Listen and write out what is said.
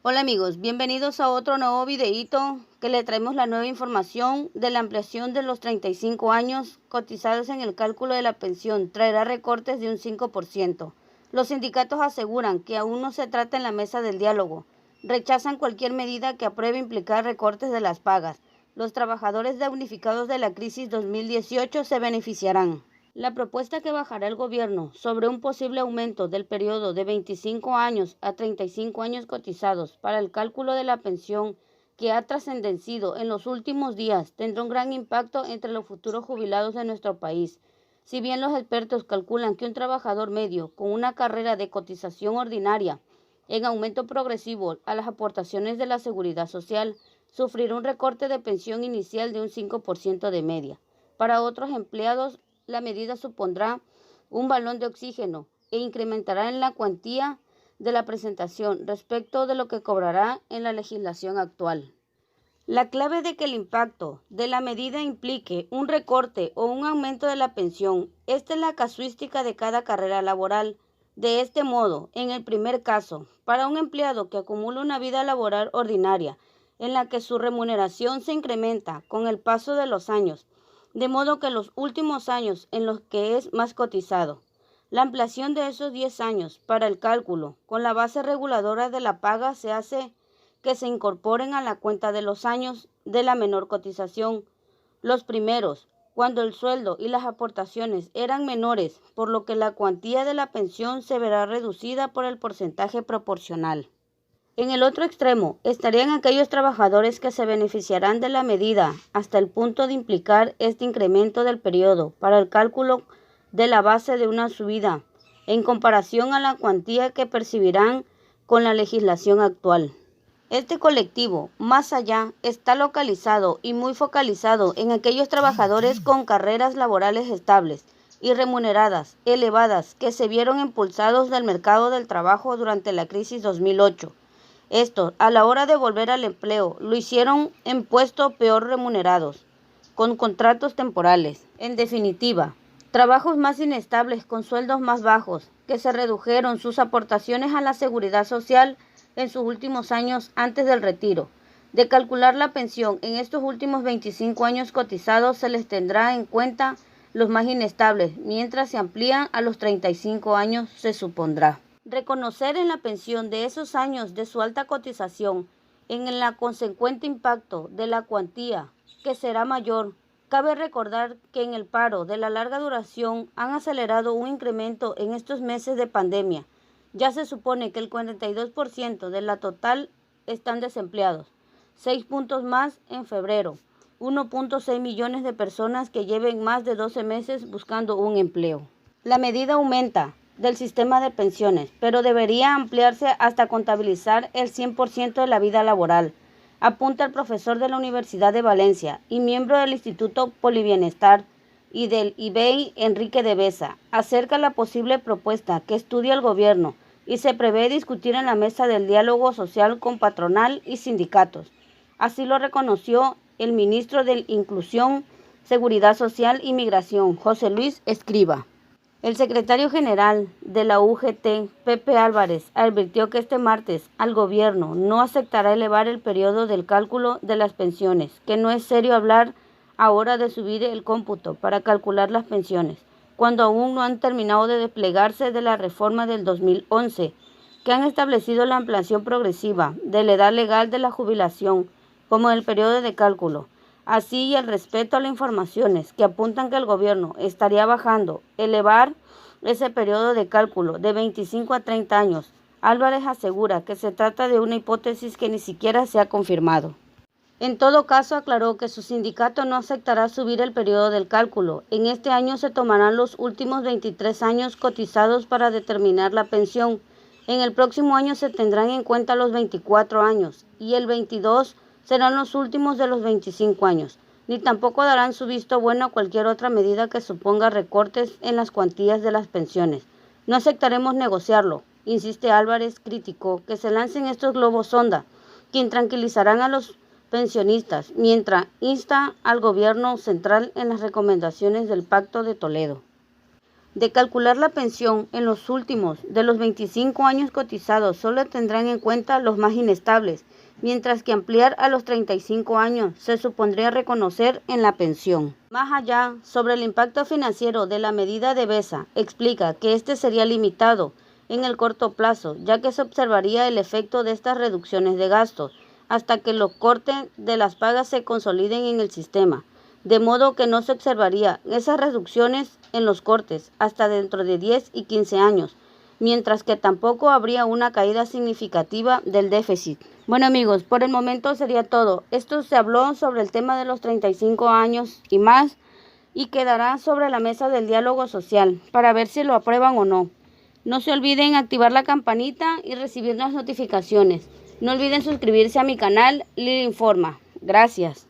Hola amigos, bienvenidos a otro nuevo videíto que le traemos la nueva información de la ampliación de los 35 años cotizados en el cálculo de la pensión. Traerá recortes de un 5%. Los sindicatos aseguran que aún no se trata en la mesa del diálogo. Rechazan cualquier medida que apruebe implicar recortes de las pagas. Los trabajadores damnificados de la crisis 2018 se beneficiarán. La propuesta que bajará el gobierno sobre un posible aumento del periodo de 25 años a 35 años cotizados para el cálculo de la pensión que ha trascendido en los últimos días tendrá un gran impacto entre los futuros jubilados de nuestro país. Si bien los expertos calculan que un trabajador medio con una carrera de cotización ordinaria en aumento progresivo a las aportaciones de la Seguridad Social sufrirá un recorte de pensión inicial de un 5% de media. Para otros empleados, la medida supondrá un balón de oxígeno e incrementará en la cuantía de la presentación respecto de lo que cobrará en la legislación actual. La clave de que el impacto de la medida implique un recorte o un aumento de la pensión, esta es la casuística de cada carrera laboral. De este modo, en el primer caso, para un empleado que acumula una vida laboral ordinaria, en la que su remuneración se incrementa con el paso de los años, de modo que los últimos años en los que es más cotizado, la ampliación de esos 10 años para el cálculo con la base reguladora de la paga se hace que se incorporen a la cuenta de los años de la menor cotización, los primeros, cuando el sueldo y las aportaciones eran menores, por lo que la cuantía de la pensión se verá reducida por el porcentaje proporcional. En el otro extremo estarían aquellos trabajadores que se beneficiarán de la medida hasta el punto de implicar este incremento del periodo para el cálculo de la base de una subida en comparación a la cuantía que percibirán con la legislación actual. Este colectivo, más allá, está localizado y muy focalizado en aquellos trabajadores con carreras laborales estables y remuneradas elevadas que se vieron impulsados del mercado del trabajo durante la crisis 2008. Estos, a la hora de volver al empleo, lo hicieron en puestos peor remunerados, con contratos temporales. En definitiva, trabajos más inestables con sueldos más bajos, que se redujeron sus aportaciones a la seguridad social en sus últimos años antes del retiro. De calcular la pensión en estos últimos 25 años cotizados se les tendrá en cuenta los más inestables, mientras se amplían a los 35 años se supondrá. Reconocer en la pensión de esos años de su alta cotización en el consecuente impacto de la cuantía, que será mayor. Cabe recordar que en el paro de la larga duración han acelerado un incremento en estos meses de pandemia. Ya se supone que el 42% de la total están desempleados, 6 puntos más en febrero, 1.6 millones de personas que lleven más de 12 meses buscando un empleo. La medida aumenta del sistema de pensiones, pero debería ampliarse hasta contabilizar el 100% de la vida laboral, apunta el profesor de la Universidad de Valencia y miembro del Instituto Polibienestar y del IBEI, Enrique de Besa, acerca de la posible propuesta que estudia el gobierno y se prevé discutir en la mesa del diálogo social con patronal y sindicatos. Así lo reconoció el ministro de Inclusión, Seguridad Social y Migración, José Luis Escrivá. El secretario general de la UGT, Pepe Álvarez, advirtió que este martes al gobierno no aceptará elevar el periodo del cálculo de las pensiones, que no es serio hablar ahora de subir el cómputo para calcular las pensiones, cuando aún no han terminado de desplegarse de la reforma del 2011, que han establecido la ampliación progresiva de la edad legal de la jubilación como el periodo de cálculo. Así, el respeto a las informaciones que apuntan que el gobierno estaría elevar ese periodo de cálculo de 25 a 30 años. Álvarez asegura que se trata de una hipótesis que ni siquiera se ha confirmado. En todo caso, aclaró que su sindicato no aceptará subir el periodo del cálculo. En este año se tomarán los últimos 23 años cotizados para determinar la pensión. En el próximo año se tendrán en cuenta los 24 años y el 22 serán los últimos de los 25 años, ni tampoco darán su visto bueno a cualquier otra medida que suponga recortes en las cuantías de las pensiones. No aceptaremos negociarlo, insiste Álvarez. Criticó que se lancen estos globos sonda, que intranquilizarán a los pensionistas, mientras insta al gobierno central en las recomendaciones del Pacto de Toledo. de calcular la pensión en los últimos de los 25 años cotizados solo tendrán en cuenta los más inestables, mientras que ampliar a los 35 años se supondría reconocer en la pensión. Más allá, sobre el impacto financiero de la medida de BESA, explica que este sería limitado en el corto plazo, ya que se observaría el efecto de estas reducciones de gastos hasta que los cortes de las pagas se consoliden en el sistema, de modo que no se observaría esas reducciones en los cortes hasta dentro de 10 y 15 años, mientras que tampoco habría una caída significativa del déficit. Bueno amigos, por el momento sería todo. Esto se habló sobre el tema de los 35 años y más, y quedará sobre la mesa del diálogo social para ver si lo aprueban o no. No se olviden activar la campanita y recibir las notificaciones. No olviden suscribirse a mi canal Lili Informa. Gracias.